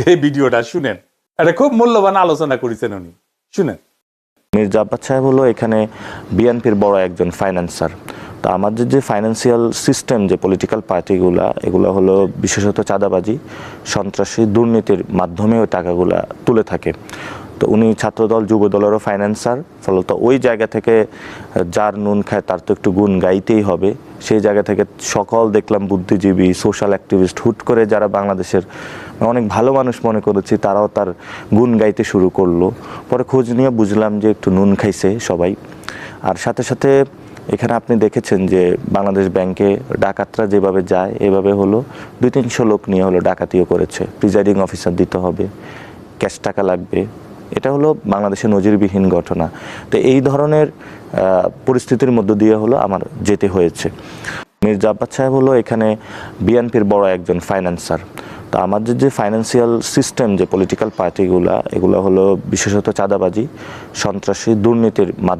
এই ভিডিওটা শুনেন, এটা খুব মূল্যবান আলোচনা করেছেন উনি, শুনেন। মির্জা আব্বাস সাহেব হলো এখানে বিএনপির বড় একজন ফাইন্যান্সার। তো আমাদের যে ফাইন্যান্সিয়াল সিস্টেম, যে পলিটিক্যাল পার্টিগুলা, এগুলো হলো বিশেষত চাঁদাবাজি, সন্ত্রাসী, দুর্নীতির মাধ্যমে ওই টাকাগুলা তুলে থাকে। তো উনি ছাত্রদল যুব দলেরও ফাইন্যান্সার, ফলত ওই জায়গা থেকে যার নুন খায় তার তো একটু গুণ গাইতেই হবে। সেই জায়গা থেকে সকল দেখলাম বুদ্ধিজীবী, সোশ্যাল অ্যাক্টিভিস্ট, হুট করে যারা বাংলাদেশের অনেক ভালো মানুষ মনে করেছি, তারাও তার গুণ গাইতে শুরু করলো। পরে খোঁজ নিয়ে বুঝলাম যে একটু নুন খাইছে সবাই। আর সাথে সাথে এখানে আপনি দেখেছেন যে বাংলাদেশ ব্যাংকে ডাকাতরা যেভাবে যায়, এভাবে হলো 200-300 লোক নিয়ে হলো ডাকাতিও করেছে। প্রিজাইডিং অফিসার দিতে হবে, ক্যাশ টাকা লাগবে। এটা হলো বাংলাদেশের নজিরবিহীন ঘটনা। তো এই ধরনের পরিস্থিতির মধ্য দিয়ে হলো আমার যেতে হয়েছে। মির্জা আব্বাস সাহেব হলো এখানে বিএনপির বড় একজন ফাইন্যান্সার। তো আমাদের যে ফাইন্যান্সিয়াল সিস্টেম, যে পলিটিক্যাল পার্টিগুলা, এগুলো হলো বিশেষত চাঁদাবাজি, সন্ত্রাসী, দুর্নীতির মাধ্যমে